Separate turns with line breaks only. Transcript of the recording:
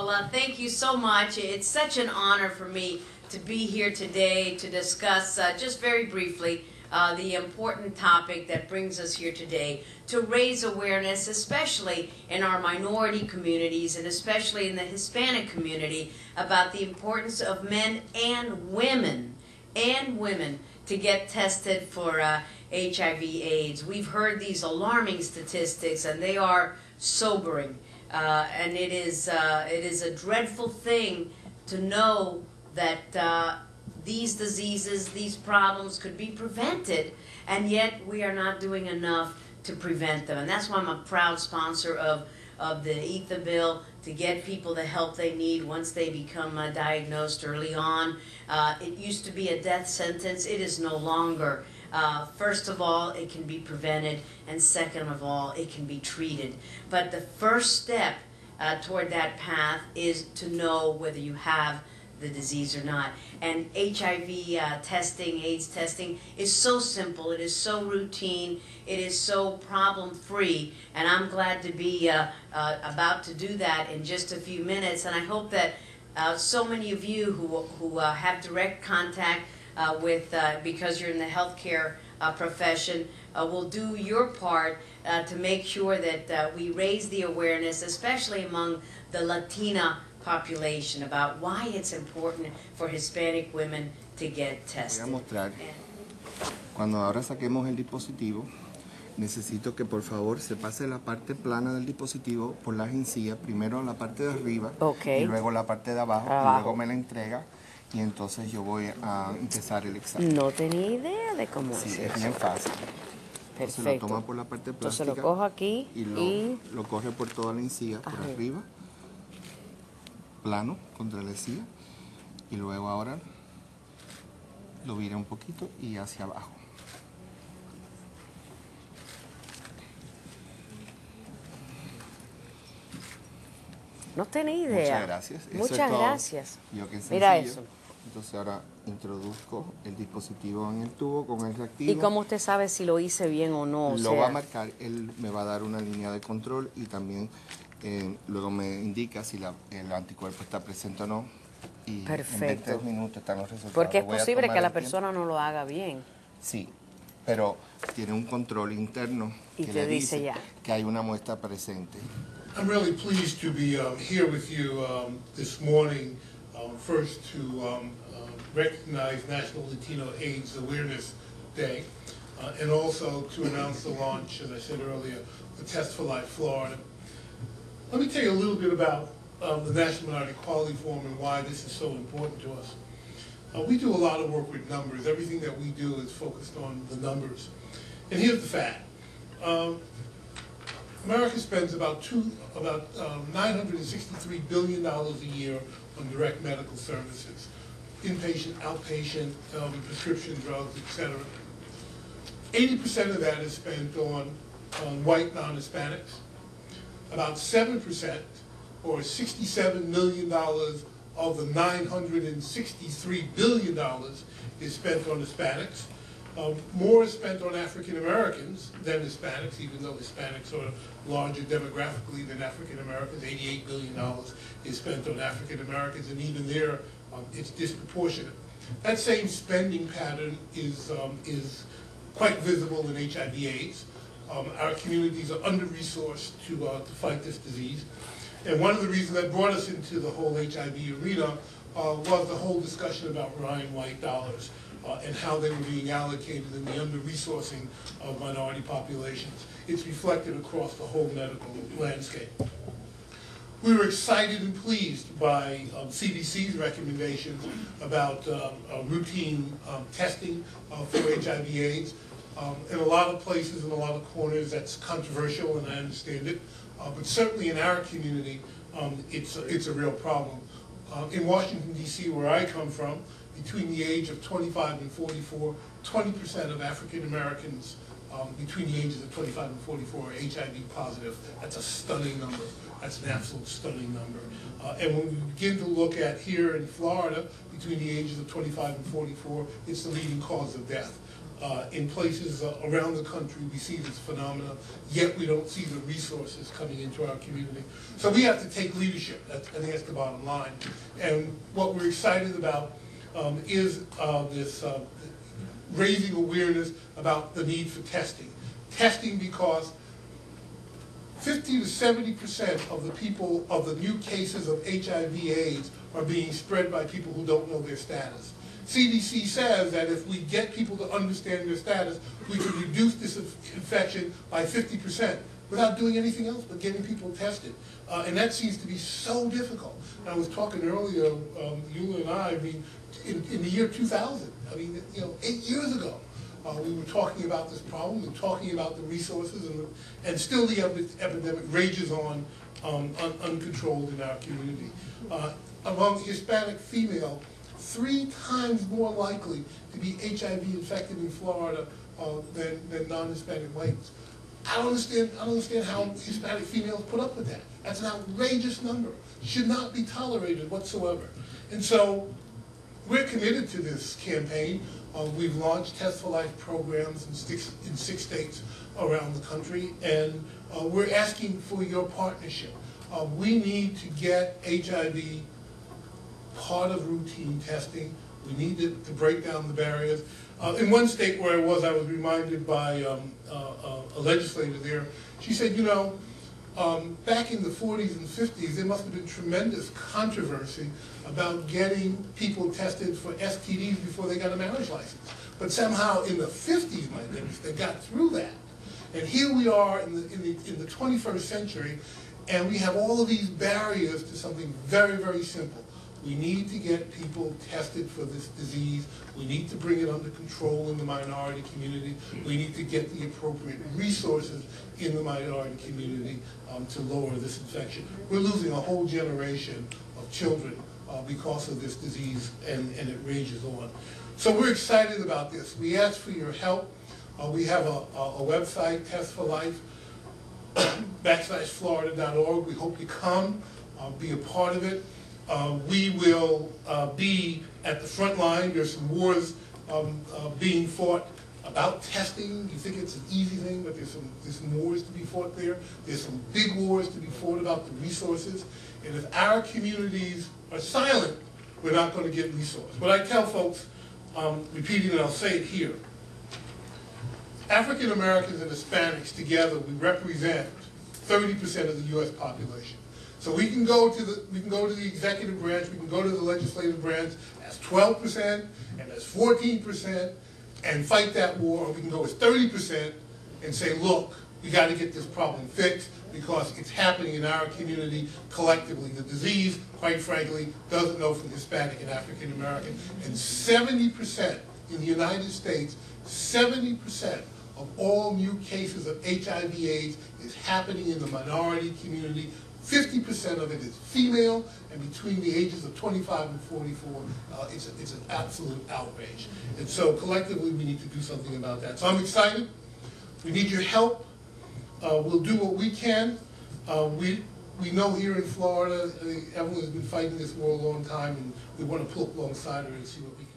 Well, thank you so much. It's such an honor for me to be here today to discuss, just very briefly, the important topic that brings us here today, to raise awareness, especially in our minority communities and especially in the Hispanic community, about the importance of men and women to get tested for HIV/AIDS. We've heard these alarming statistics, and they are sobering. And it is a dreadful thing to know that these diseases, these problems could be prevented, and yet we are not doing enough to prevent them. And that's why I'm a proud sponsor of the ETHA bill, to get people the help they need once they become diagnosed early on. It used to be a death sentence. It is no longer. First of all, it can be prevented, and second of all, it can be treated. But the first step toward that path is to know whether you have the disease or not. And HIV testing, AIDS testing, is so simple, it is so routine, it is so problem-free, and I'm glad to be about to do that in just a few minutes. And I hope that so many of you who have direct contact with, because you're in the healthcare profession, will do your part to make sure that we raise the awareness, especially among the Latina population, about why it's important for Hispanic women to get tested.
Voy a mostrar. Cuando ahora saquemos el dispositivo, necesito que por favor se pase la parte plana del dispositivo por las encías, primero la parte de arriba y luego la parte de abajo, y luego me la entrega. Y entonces yo voy a empezar el examen.
No tenía idea de cómo
sí,
hacer.
Es bien fácil.
Perfecto.
Entonces lo toma por la parte plástica.
Entonces lo cojo aquí
y lo corre por toda la encía, por arriba, plano contra la encía, y luego ahora lo vira un poquito y hacia abajo.
No tenía idea.
Muchas gracias.
Muchas gracias.
Mira eso. Entonces ahora introduzco el dispositivo en el tubo con el reactivo.
¿Y cómo usted sabe si lo hice bien o no?
Lo va a marcar, él me va a dar una línea de control y también luego me indica si el anticuerpo está presente o no. Y
perfecto.
En 20 minutos están los resultados.
Porque es posible que la persona no lo haga bien.
Sí, pero tiene un control interno
y
que
te
le
dice ya
que hay una muestra presente.
I'm really pleased to be here with you this morning, first to recognize National Latino AIDS Awareness Day, and also to announce the launch, as I said earlier, of Test for Life Florida. Let me tell you a little bit about the National Minority Quality Forum and why this is so important to us. We do a lot of work with numbers. Everything that we do is focused on the numbers. And here's the fact. America spends about $963 billion a year on direct medical services, inpatient, outpatient, prescription drugs, etc. 80% of that is spent on white non-Hispanics. About 7%, or $67 million of the $963 billion is spent on Hispanics. More is spent on African Americans than Hispanics, even though Hispanics are larger demographically than African Americans. $88 billion is spent on African Americans, and even there, it's disproportionate. That same spending pattern is quite visible in HIV/AIDS. Our communities are under-resourced to fight this disease. And one of the reasons that brought us into the whole HIV arena was the whole discussion about Ryan White dollars. And how they were being allocated in the under-resourcing of minority populations. It's reflected across the whole medical landscape. We were excited and pleased by CDC's recommendations about routine testing for HIV/AIDS. In a lot of places, in a lot of corners, that's controversial, and I understand it. But certainly in our community, it's a real problem. In Washington, D.C., where I come from, between the age of 25 and 44, 20% of African Americans between the ages of 25 and 44 are HIV positive. That's a stunning number. That's an absolute stunning number. And when we begin to look at here in Florida, between the ages of 25 and 44, it's the leading cause of death. In places around the country, we see this phenomenon, yet we don't see the resources coming into our community. So we have to take leadership. I think that's the bottom line. And what we're excited about is this raising awareness about the need for testing. Testing because 50 to 70% of the people, of the new cases of HIV/AIDS are being spread by people who don't know their status. CDC says that if we get people to understand their status, we can reduce this infection by 50% without doing anything else but getting people tested. And that seems to be so difficult. And I was talking earlier, Eula and I mean, in the year 2000, I mean, 8 years ago, we were talking about this problem and talking about the resources, and still the epidemic rages on uncontrolled in our community. Among Hispanic female, 3 times more likely to be HIV infected in Florida than non-Hispanic whites. I don't understand how Hispanic females put up with that. That's an outrageous number. Should not be tolerated whatsoever. And so we're committed to this campaign. We've launched Test for Life programs in 6 states around the country, and we're asking for your partnership. We need to get HIV part of routine testing. We need to break down the barriers. In one state where I was reminded by a legislator there. She said, back in the 40s and 50s, there must have been tremendous controversy about getting people tested for STDs before they got a marriage license. But somehow in the 50s, my goodness, they got through that. And here we are in the 21st century, and we have all of these barriers to something very, very simple. We need to get people tested for this disease. We need to bring it under control in the minority community. We need to get the appropriate resources in the minority community to lower this infection. We're losing a whole generation of children because of this disease, and it rages on. So we're excited about this. We ask for your help. We have a website, Test for Life, /Florida.org. We hope you come, be a part of it. We will be at the front line. There's some wars being fought about testing. You think it's an easy thing, but there's some wars to be fought there. There's some big wars to be fought about the resources. And if our communities are silent, we're not going to get resources. What I tell folks, repeating it, I'll say it here. African Americans and Hispanics together, we represent 30% of the U.S. population. So we can go to the executive branch, we can go to the legislative branch as 12% and as 14% and fight that war, or we can go as 30% and say, look, we got to get this problem fixed because it's happening in our community collectively. The disease, quite frankly, doesn't know from Hispanic and African American. And 70% in the United States, 70% of all new cases of HIV/AIDS is happening in the minority community. 50% of it is female, and between the ages of 25 and 44, it's an absolute outrage. And so collectively, we need to do something about that. So I'm excited. We need your help. We'll do what we can. We know here in Florida, everyone has been fighting this war a long time, and we want to pull alongside her and see what we can